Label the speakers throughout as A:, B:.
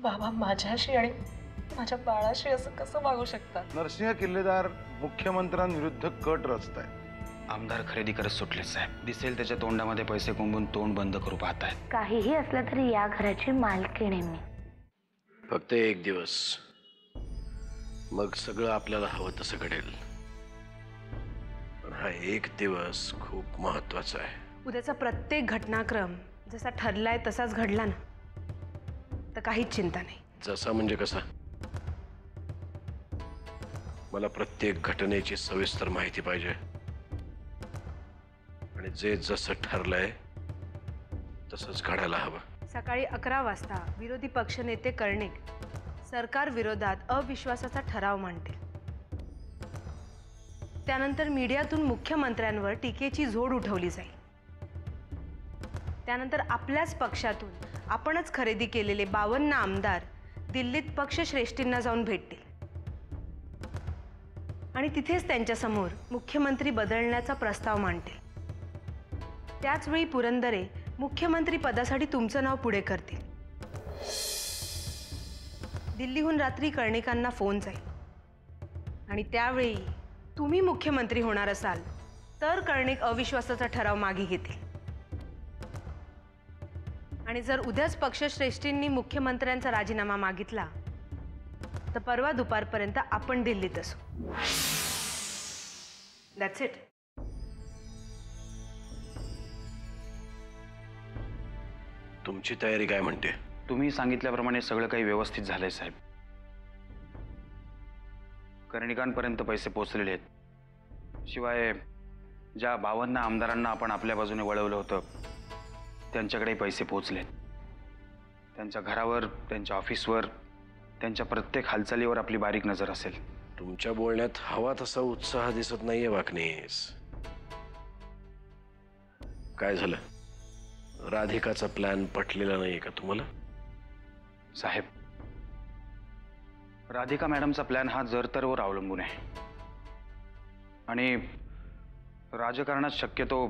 A: बाबा माझ्याशी आणि माझ्या बाळाशी असं कसं वागू शकतात?
B: नरसिंह किल्लेदार मुख्यमंत्र्यांविरुद्ध कट रचताय.
C: आमदार खरेदी करत सुटले साहेब. दिसेल त्याच्या तोंडामध्ये पैसे कोंबून तोंड बंद करू पाहतायत.
D: काहीही असलं तरी या घराची मालकीण आहे मी.
E: फक्त एक दिवस, मग सगळं आपल्याला हवं तसं घडेल. पण हा एक दिवस खूप महत्वाचा आहे.
F: उद्याचा प्रत्येक घटनाक्रम जसा ठरलाय तसाच घडला ना तर काहीच चिंता नाही.
E: जसा म्हणजे कसा? मला प्रत्येक घटनेची सविस्तर माहिती पाहिजे आणि जे जसं ठरलंय तसंच घडायला हवं.
F: सकाळी 11 वाजता विरोधी पक्षनेते कर्णिक सरकार विरोधात अविश्वासाचा ठराव मांडतील. त्यानंतर मीडियातून मुख्यमंत्र्यांवर टीकेची झोड उठवली जाईल. त्यानंतर आपल्याच पक्षातून आपणच खरेदी केलेले 52 आमदार दिल्लीत पक्षश्रेष्ठींना जाऊन भेटतील आणि तिथेच त्यांच्यासमोर मुख्यमंत्री बदलण्याचा प्रस्ताव मांडतील. त्याचवेळी पुरंदरे मुख्यमंत्री पदासाठी तुमचं नाव पुढे करतील. दिल्लीहून रात्री कर्णिकांना फोन जाईल आणि त्यावेळी तुम्ही मुख्यमंत्री होणार असाल तर कर्णिक अविश्वासाचा ठराव मागे घेतील आणि जर उद्याच पक्षश्रेष्ठींनी मुख्यमंत्र्यांचा राजीनामा मागितला तर परवा दुपारपर्यंत आपण दिल्लीत असू. That's it.
E: तुमची तयारी काय म्हणते?
C: तुम्ही सांगितल्याप्रमाणे सगळं काही व्यवस्थित झालंय साहेब. कर्णिकांपर्यंत पैसे पोचलेले आहेत. शिवाय ज्या 52 आमदारांना आपण आपल्या बाजूने वळवलं होतं त्यांच्याकडे पैसे पोचलेत. त्यांच्या घरावर, त्यांच्या ऑफिसवर, त्यांच्या प्रत्येक हालचालीवर आपली बारीक नजर असेल.
E: तुमच्या बोलण्यात हवा तसा उत्साह दिसत नाहीये वाकणीस. काय झालं? राधिकाचा प्लॅन पटलेला नाहीये का तुम्हाला?
C: साहेब, राधिका मॅडमचा प्लॅन हा जरतरवर अवलंबून आहे आणि राजकारणात शक्यतो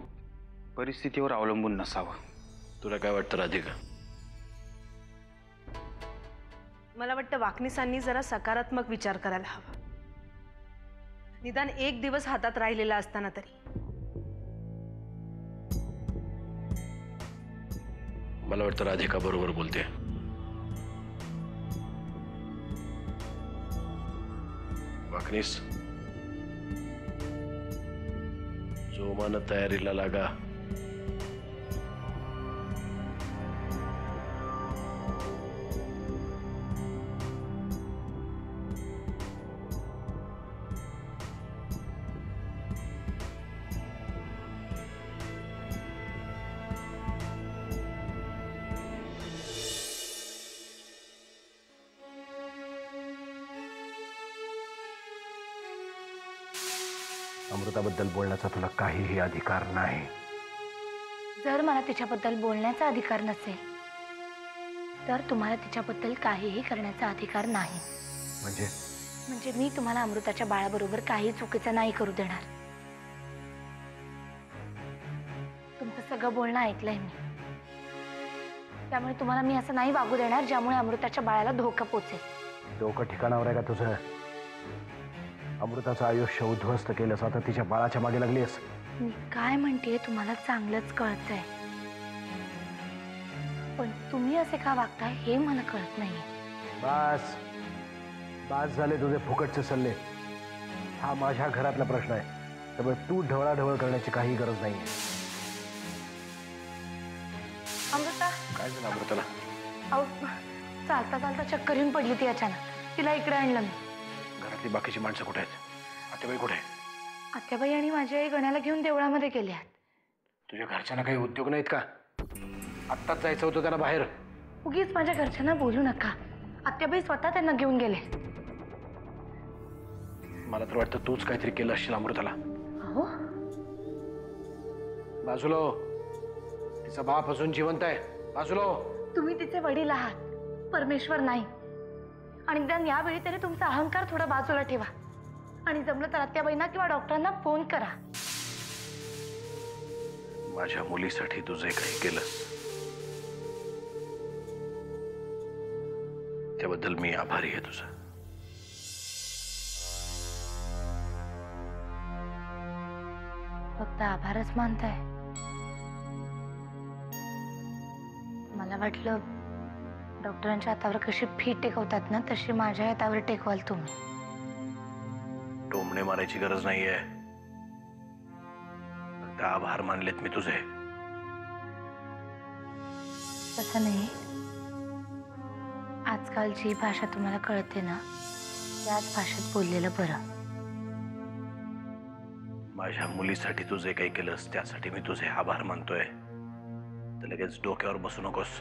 C: परिस्थितीवर अवलंबून नसावं.
E: तुला काय वाटतं राधिका?
F: मला वाटतं वाकणीसांनी जरा सकारात्मक विचार करायला हवा. निदान एक दिवस हातात राहिलेला असताना तरी.
E: मला वाटतं राधिका बरोबर बोलते. वाकणीस, जोमानं तयारीला लागा.
G: अमृताबद्दल बोलण्याचा तुला काहीही अधिकार नाही.
D: जर मला तिच्याबद्दल बोलण्याचा अधिकार नसेल तर तुम्हाला तिच्याबद्दल काहीही करण्याचा अधिकार नाही.
G: म्हणजे
D: मी तुम्हाला अमृताच्या बाळाबरोबर काही चुकीचं नाही करू देणार. तुमचं सगळं बोलणं ऐकलंय मी. त्यामुळे तुम्हाला मी असं नाही वागू देणार ज्यामुळे अमृताच्या बाळाला धोका पोचेल.
G: डोकं ठिकाणावर आहे का तुझं? अमृताचं आयुष्य उद्ध्वस्त केलंस, आता तिच्या बाळाच्या मागे लागलीस.
D: मी काय म्हणते तुम्हाला चांगलंच कळतंय, पण तुम्ही असे का वागताय हे मला कळत नाही.
G: बस बस झाले तुझे फुकटचे सल्ले. हा माझ्या घरातला प्रश्न आहे, त्यामुळे तू ढवळाढवळ करण्याची काही गरज नाही.
D: अमृता,
E: काय झालं अमृताला?
D: अहो, चालता चालता चक्कर येऊन पडली ती अचानक. तिला इकडे आणलं मी.
E: घरातली बाकीची माणसं कुठे आहेत? आत्याबाई कुठे आहे?
D: आत्याबाई आणि माझी आई गण्याला घेऊन देवळामध्ये गेल्या.
E: तुझ्या घरच्यांना काही उद्योग नाहीत का? आत्ताच जायचं होतं त्यांना बाहेर.
D: उगीच माझ्या घरच्यांना बोलू नका. आत्याबाई स्वतः त्यांना घेऊन गेले.
E: मला तर वाटतं तूच काहीतरी केलं असशील अमृताला.
D: अहो,
E: बाजूला हो. तिचा बाप अजून जिवंत आहे. बाजूला हो.
D: तुम्ही तिचे वडील आहात, परमेश्वर नाही. आणि निदान यावेळी तरी तुमचा अहंकार थोडा बाजूला ठेवा आणि जमलं तर आत्याबाईंना किंवा डॉक्टरांना फोन करा.
E: माझ्या मुलीसाठी तू जे काही केलंस त्याबद्दल मी आभारी आहे तुझा.
D: फक्त आभारच मानताय? मला वाटलं डॉक्टरांच्या हातावर कशी फी टेकवतात ना, तशी माझ्या हातावर टेकवाल तुम्ही.
E: टोमणे मारायची गरज नाहीये. फक्त आभार मानलेत मी तुझे.
D: तसं नाही. आजकाल जी भाषा तुम्हाला कळते ना, त्याच भाषेत बोललेलं बरं.
E: माझ्या मुलीसाठी तू जे काही केलंस त्यासाठी मी तुझे आभार मानतोय. तर लगेच डोक्यावर बसू नकोस.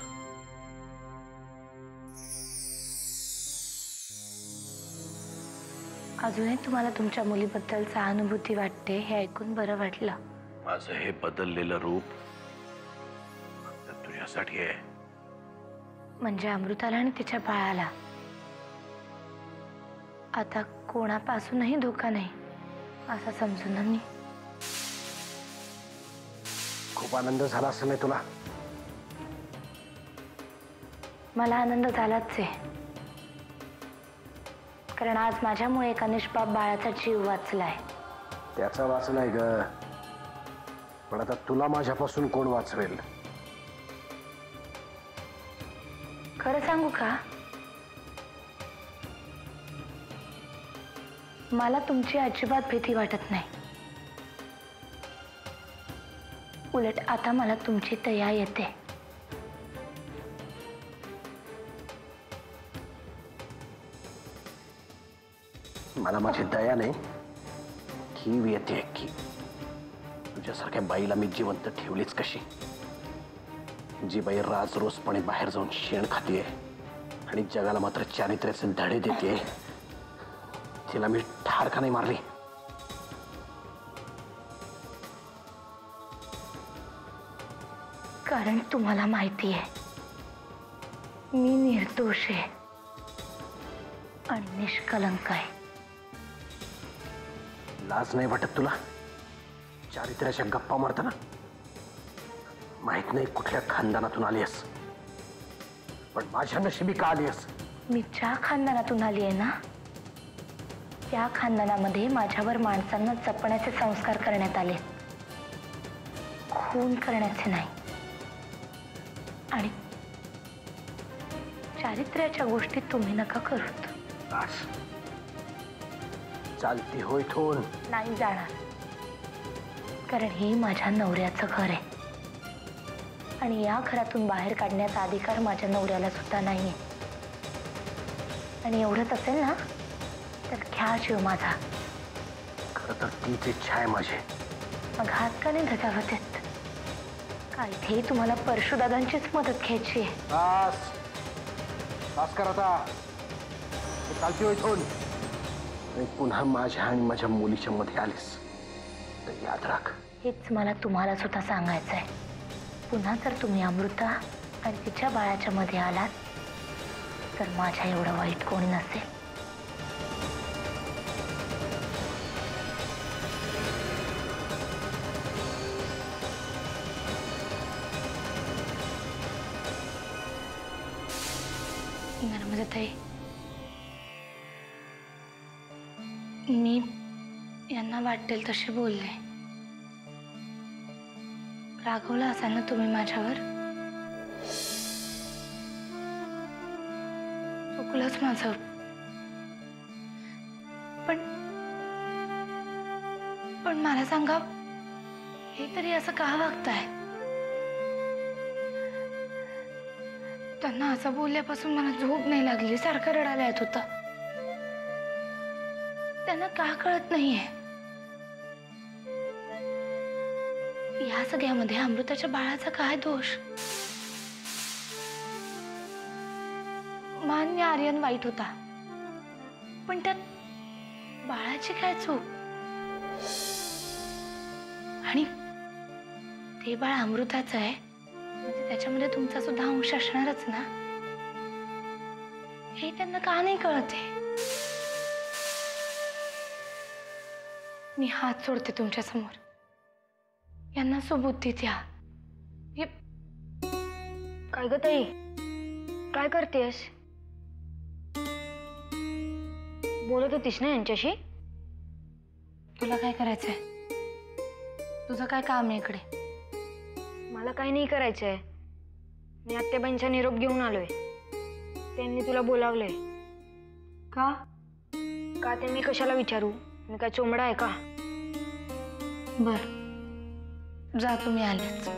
D: अजूनही तुम्हाला तुमच्या मुलीबद्दल सहानुभूती वाटते हे ऐकून बरं वाटलं.
E: माझं हे बदललेलं रूप फक्त तुझ्यासाठी आहे.
D: म्हणजे अमृताला आणि तिच्या बाळाला आता कोणापासूनही धोका नाही असं समजून ना मी.
G: खूप आनंद झाला असेल नाही तुला?
D: मला आनंद झालाच आहे, कारण आज माझ्यामुळे एका निष्पाप बाळाचा जीव वाचलाय.
G: त्याचा वाचलाय ग, पण आता तुला माझ्यापासून कोण वाचवेल?
D: खरं सांगू का, मला तुमची अजिबात भीती वाटत नाही. उलट आता मला तुमची दया येते.
G: मला माझी दया नाही, कीव येते की तुझ्यासारख्या बाईला मी जिवंत ठेवलीच कशी. जी बाई राजरोसपणे बाहेर जाऊन शेण खातीये आणि जगाला मात्र चारित्र्याचे धडे देते, तिला मी ठार का नाही मारली?
D: कारण तुम्हाला माहिती आहे मी निर्दोष आहे आणि निष्कलंक आहे.
G: लाज नाही वाटत तुला चारित्र्याच्या गप्पा मारताना? माहित नाही कुठल्या खानदानातून आलीस, पण माझ्या नशिबी का आलीस?
D: मी ज्या खानदानातून आली आहे ना, त्या खानदानामध्ये माझ्यावर माणसांना जपण्याचे संस्कार करण्यात आले, खून करण्याचे नाही. आणि चारित्र्याच्या गोष्टी तुम्ही नका करूत.
G: बस, चालती हो इथून.
D: नाही जाणार, कारण हे माझ्या नवऱ्याचं घर आहे आणि या घरातून बाहेर काढण्याचा अधिकार माझ्या नवऱ्याला सुद्धा नाहीये. आणि एवढंच असेल ना तर घ्या जीव माझा.
G: खरं तर तीच इच्छा आहे माझी.
D: मग हात का नाही धजावत आहेत? का इथेही तुम्हाला परशुदादांचीच मदत घ्यायची आहे?
G: बस बस कर आता. चालती हो इथून. आणि पुन्हा माझ्या आणि माझ्या मुलीच्या मध्ये आलीस तर याद राख.
D: हेच मला तुम्हाला सुद्धा सांगायचं आहे. पुन्हा जर तुम्ही अमृता आणि तिच्या बाळाच्या मध्ये आलात तर माझ्या एवढं वाईट कोणी नसेल. नर्मदाताई, मी यांना वाटेल तशी बोलले. रागवलं असाल ना तुम्ही माझ्यावर? चुकलंच माझं. पण मला सांगा, हे तरी असं का वागताय? त्यांना असं बोलल्यापासून मला झोप नाही लागली, सारखं रडायला येत होतं. त्यांना का कळत नाहीये या सगळ्यामध्ये अमृताच्या बाळाचा काय दोष? मान्य आर्यन वाईट होता, पण त्यात बाळाची काय चूक? आणि ते बाळ अमृताचं आहे म्हणजे त्याच्यामध्ये तुमचा सुद्धा अंश असणारच ना. हे त्यांना का नाही कळत आहे? मी हात सोडते तुमच्या समोर. यांना सुबुद्धी द्या.
H: काय ग ताई, काय करतेस?
D: बोलत होतीस ना यांच्याशी? तुला काय करायचंय? तुझं काय काम आहे इकडे?
H: मला काही नाही करायचंय. मी आत्याबाईंचा निरोप घेऊन आलोय. त्यांनी तुला बोलावलंय.
D: का?
H: का ते मी कशाला विचारू? मी काय चोमडा आहे का?
D: बर, जा, तुम्ही आलेच.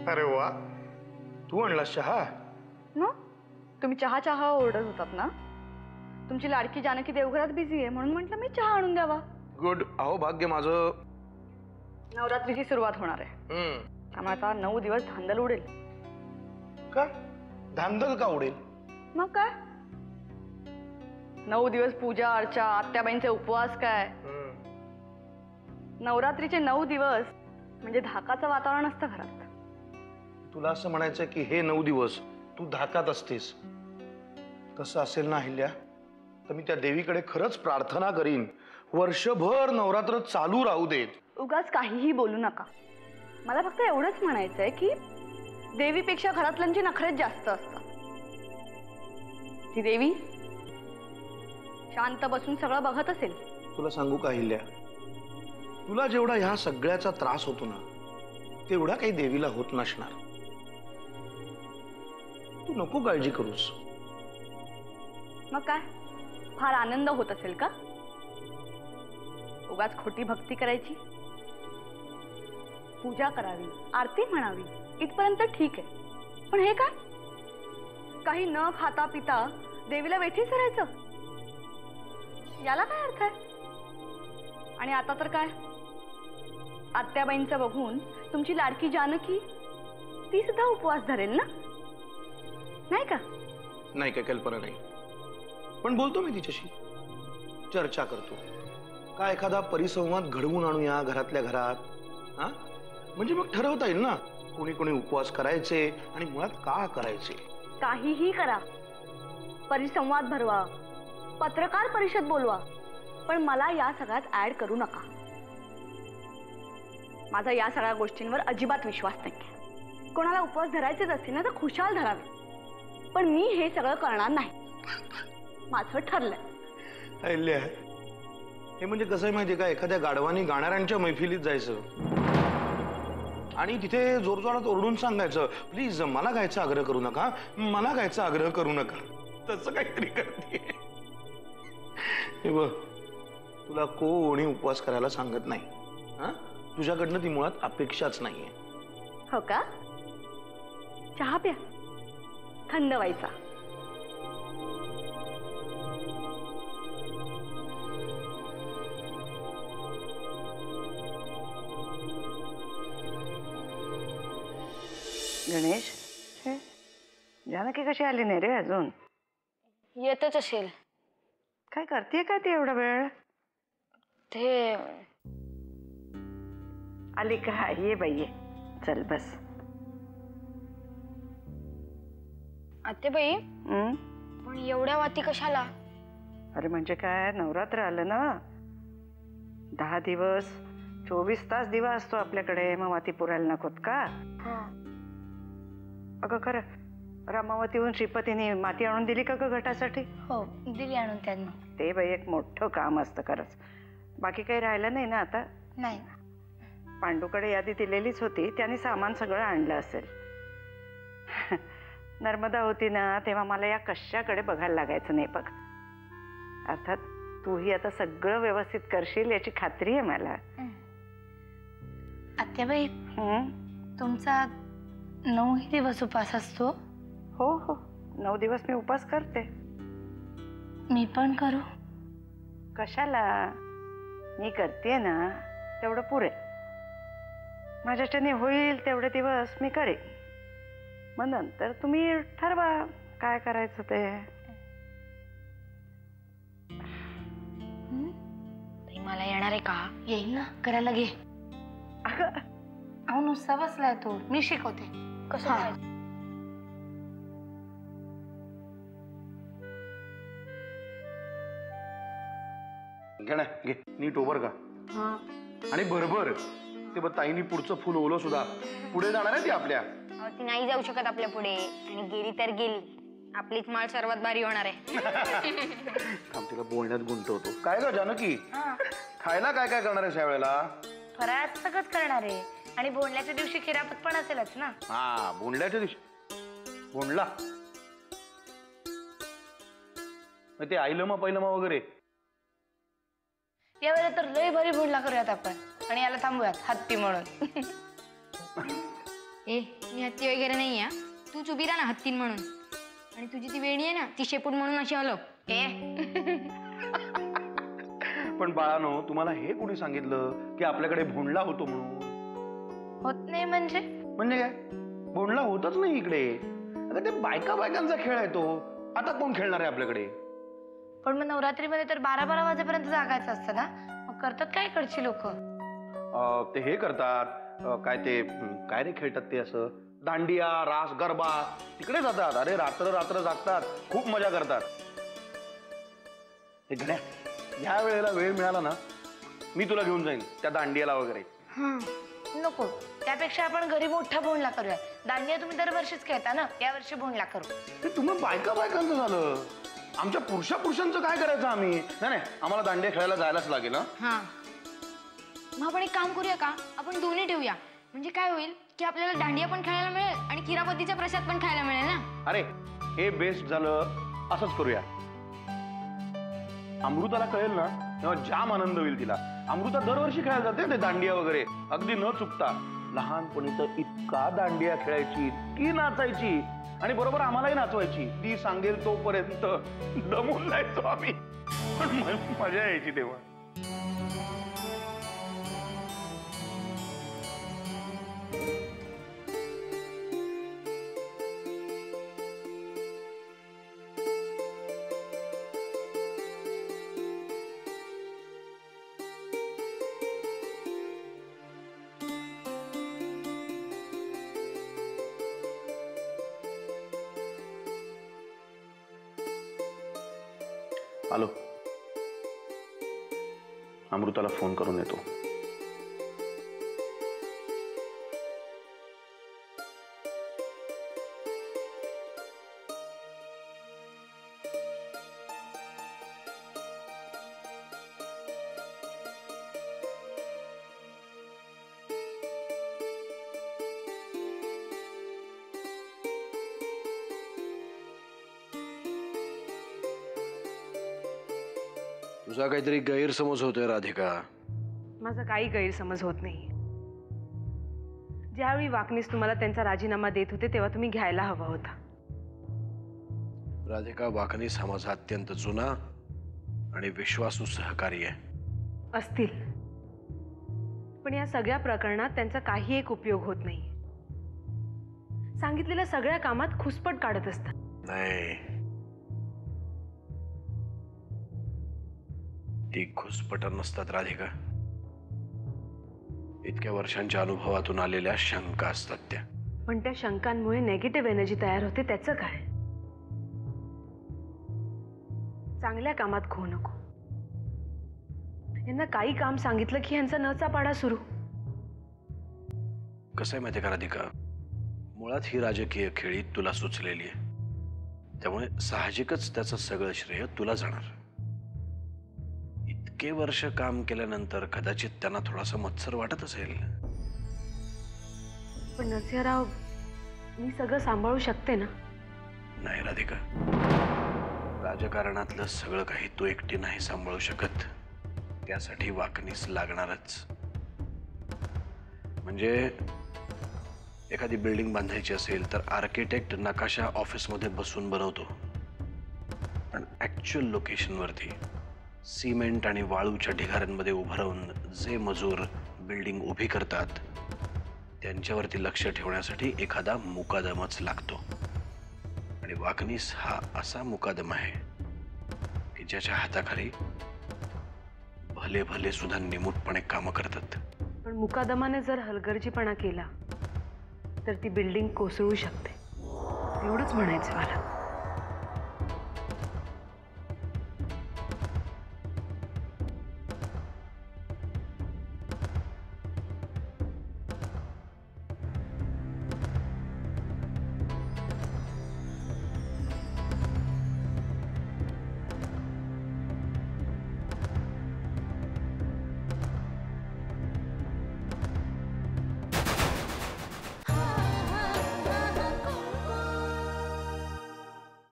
B: अरे वा, तू आणलास चहा?
I: ना तुम्ही चहा चहा ओरडत होतात ना. तुमची लाडकी जानकी देवघरात बिझी आहे म्हणून म्हटलं मी चहा आणून द्यावा.
B: गुड. अहो भाग्य माझं.
I: नवरात्रीची सुरुवात होणार आहे. त्यामुळे आता 9 दिवस धांदल उडेल.
B: का धांदल का उडेल?
I: मग काय, 9 दिवस पूजा अर्चा, आत्याबाईंचे उपवास. काय नवरात्रीचे 9 दिवस म्हणजे धाकाचं वातावरण असतं घरात.
B: तुला असं म्हणायचं की हे 9 दिवस तू धाकात असतेस? तसं असेल ना अहिल्या, तर मी त्या देवीकडे खरंच प्रार्थना करीन, वर्षभर नवरात्र चालू राहू देत.
I: उगाच काहीही बोलू नका. मला फक्त एवढंच म्हणायचंय की देवीपेक्षा घरातल्यांची नखरेच जास्त असतात. ती देवी शांत बसून सगळं बघत असेल.
B: तुला सांगू का अहिल्या, तुला जेवढा ह्या सगळ्याचा त्रास होतो ना, तेवढा काही देवीला होत नसणार. तू नको काळजी करूस.
I: मग काय, फार आनंद होत असेल का? उगाच खोटी भक्ती करायची, पूजा करावी, आरती म्हणावी, इथपर्यंत ठीक आहे. पण हे काय, काही न खाता पिता देवीला वेठी धरायचं, याला काय अर्थ आहे? आणि आता तर काय, आत्याबाईंचं बघून तुमची लाडकी जानकी ती सुद्धा उपवास धरेल ना, नाही का?
B: नाही, काय कल्पना नाही. पण बोलतो मी तिच्याशी, चर्चा करतो. का एखादा परिसंवाद घडवून आणूया घरातल्या घरात. हा, म्हणजे मग ठरवता येईल ना कोणी कोणी उपवास करायचे आणि मुळात का करायचे.
I: काहीही करा, परिसंवाद भरवा, पत्रकार परिषद बोलवा, पण मला या सगळ्यात ऍड करू नका. माझा या सगळ्या गोष्टींवर अजिबात विश्वास नाही. कोणाला उपवास धरायचेच असतील ना तर खुशाल धरावे, पण मी हे सगळं करणार नाही. माझं ठरलंय.
B: अहिल्या, हे म्हणजे कसं आहे माहितीये का, एखाद्या गाढवानी गाणाऱ्यांच्या मैफिलीत जायचं आणि तिथे जोरजोरात ओरडून सांगायचं, प्लीज मला गायचा आग्रह करू नका, मला गायचा आग्रह करू नका. तसं काहीतरी करते. हे बघ, तुला कोणी उपवास करायला सांगत नाही. हा, तुझ्याकडनं ती मुळात अपेक्षाच नाहीये.
I: हो का? चहा प्या, थंड व्हायचा.
F: गणेश, जानकी कशी आली नाही रे अजून?
H: येतच असेल.
F: काय करते का ती एवढा वेळ?
H: ते
F: आली का? ये बाई ये, चल बस.
H: आत्याबाई, पण एवढ्या वाती कशाला?
F: अरे म्हणजे काय, नवरात्र आलं ना, 10 दिवस 24 तास दिवा असतो आपल्याकडे, मग वाती पुरायला नकोत का? अगं खरं, रामावतीहून श्रीपतीने माती आणून दिली का ग घटासाठी?
D: हो, दिली आणून त्यांना.
F: ते बाई एक मोठं काम असतं खरंच. बाकी काही राहिलं नाही ना आता?
D: नाही.
F: पांडूकडे यादी दिलेलीच होती, त्याने सामान सगळं आणलं असेल. नर्मदा होती ना तेव्हा मला या कशाकडे बघायला लागायचं नाही बघ. अर्थात तूही आता सगळं व्यवस्थित करशील याची खात्री आहे मला.
D: आत्याबाई, तुमचा 9 दिवस उपवास असतो?
F: हो हो, 9 दिवस मी उपवास करते.
D: मी पण करू?
F: कशाला, मी करते ना तेवढं पुरे. माझ्याच्याने होईल तेवढे दिवस मी करेन, मग नंतर तुम्ही ठरवा काय करायचं ते.
H: मला येणार आहे का?
D: येईल ना, करायला घे. अहो नुसता बसलाय तो, मी शिकवते.
H: कसं?
B: घे ना, घे नीट ओबर का
I: हा
B: आणि भरभर. ते बघ ताईनी पुढचं फुल ओलं सुद्धा. पुढे जाणार आहे ती आपल्या.
H: अहो, ती नाही जाऊ शकत आपल्या पुढे आणि गेली तर गेली. आपलीच माळ सर्वात भारी होणार आहे.
B: थांब, तिला बोलण्यात गुंतवतो. काय ग जानकी, खायला काय काय करणार आहेस यावेळेला?
D: फराळाचं सगळंच करणार आहे आणि बोलण्याच्या दिवशी खिरापत पण असेलच ना.
B: हा, बोंडल्याच्या दिवशी. बोंडला मग ते आईलमा पैलमा वगैरे.
D: यावेळेला तर लय भारी भोंडला करूयात आपण आणि याला थांबूयात हत्ती म्हणून.
H: ए मी हत्ती वगैरे नाही आहे. तूच उभी राहा ना हत्तीन म्हणून. आणि तुझी ती वेणी आहे ना ती शेपूट म्हणून अशी हलव.
B: पण बाळानो, तुम्हाला हे कोणी सांगितलं की आपल्याकडे भोंडला होतो म्हणून?
D: होत नाही म्हणजे?
B: म्हणजे काय, भोंडला होतच नाही इकडे. अगं ते बायका बायकांचा खेळ आहे तो. आता कोण खेळणार आहे आपल्याकडे?
D: पण मग नवरात्रीमध्ये तर 12-12 वाजेपर्यंत जागायचं असतं ना. मग करतात काय इकडची लोक?
B: ते हे करतात काय ते काय रे खेळतात ते असं दांडिया, रास, गरबा तिकडे जातात. अरे रात्र रात्र जागतात, खूप मजा करतात. हे गण्या, या वेळेला वेळ मिळाला ना मी तुला घेऊन जाईन त्या दांडियाला वगैरे.
D: नको, त्यापेक्षा आपण घरी मोठा भोंडला करूया. दांडिया तुम्ही दरवर्षीच खेळता ना, यावर्षी भोंडला करू.
B: ते तुम्ही बायका बायकांचं झालं. आमच्या पुरुषांचं काय करायचं आम्ही? नाही नाही, आम्हाला दांडिया खेळायला जायलाच लागेल.
H: हा मग आपण एक काम करूया का, आपण दोन्ही ठेवूया. म्हणजे काय होईल की आपल्याला दांडिया पण खेळायला मिळेल आणि खिरापतीचा प्रसाद पण खायला मिळेल ना.
B: अरे हे बेस्ट झालं. असंच करूया. अमृताला कळेल ना तेव्हा जाम आनंद होईल तिला. अमृता दरवर्षी खेळायला जाते ते दांडिया वगैरे, अगदी न चुकता. लहानपणी तर इतका दांडिया खेळायची, इतकी नाचायची आणि बरोबर आम्हालाही नाचवायची. ती सांगेल तोपर्यंत दमून जायचो आम्ही. पण मजा यायची तेव्हा. आलो, अमृताला फोन करून येतो.
E: तुझा काहीतरी गैरसमज होतोय राधिका.
I: माझा काही गैरसमज होत नाही. ज्यावेळी वाकनीस तुम्हाला त्यांचा राजीनामा देत होते तेव्हा तुम्ही घ्यायला हवा होता.
E: राधिका, वाकनीस हा माझा अत्यंत जुना आणि विश्वासू सहकारी आहे.
I: असतील, पण या सगळ्या प्रकरणात त्यांचा काही एक उपयोग होत नाही. सांगितलेल्या सगळ्या कामात खुसपट काढत असतात.
E: नाही, ती खुसपट नसतात राधिका. इतक्या वर्षांच्या अनुभवातून आलेल्या शंका असतात त्या.
I: पण त्या शंकांमुळे नेगेटिव्ह एनर्जी तयार होते, त्याचं काय? चांगल्या कामात खो नको. यांना काही काम सांगितलं की यांचा नचा पाडा सुरू.
E: कसं आहे माहिती का राधिका, मुळात ही राजकीय खेळी तुला सुचलेली आहे. त्यामुळे साहजिकच त्याचं सगळं श्रेय तुला जाणार. इतके वर्ष काम केल्यानंतर कदाचित त्यांना थोडासा मत्सर वाटत असेल.
I: पण नरसिंहराव, मी सगळं सांभाळू शकते ना?
E: नाही राधिका, राजकारणातलं सगळं काही तू एकटी नाही सांभाळू शकत. त्यासाठी वाकनीस लागणारच. म्हणजे एखादी बिल्डिंग बांधायची असेल तर आर्किटेक्ट नकाशा ऑफिसमध्ये बसून बनवतो, पण ऍक्च्युअल लोकेशनवरती सिमेंट आणि वाळूच्या ढिगाऱ्यांमध्ये उभं राहून जे मजूर बिल्डिंग उभी करतात त्यांच्यावरती लक्ष ठेवण्यासाठी एखादा मुकादमच लागतो. आणि वाकनीस हा असा मुकादम आहे की ज्याच्या हाताखाली भले भले सुद्धा निमूटपणे कामं करतात.
I: पण मुकादमाने जर हलगर्जीपणा केला तर ती बिल्डिंग कोसळू शकते. एवढंच म्हणायचं मला.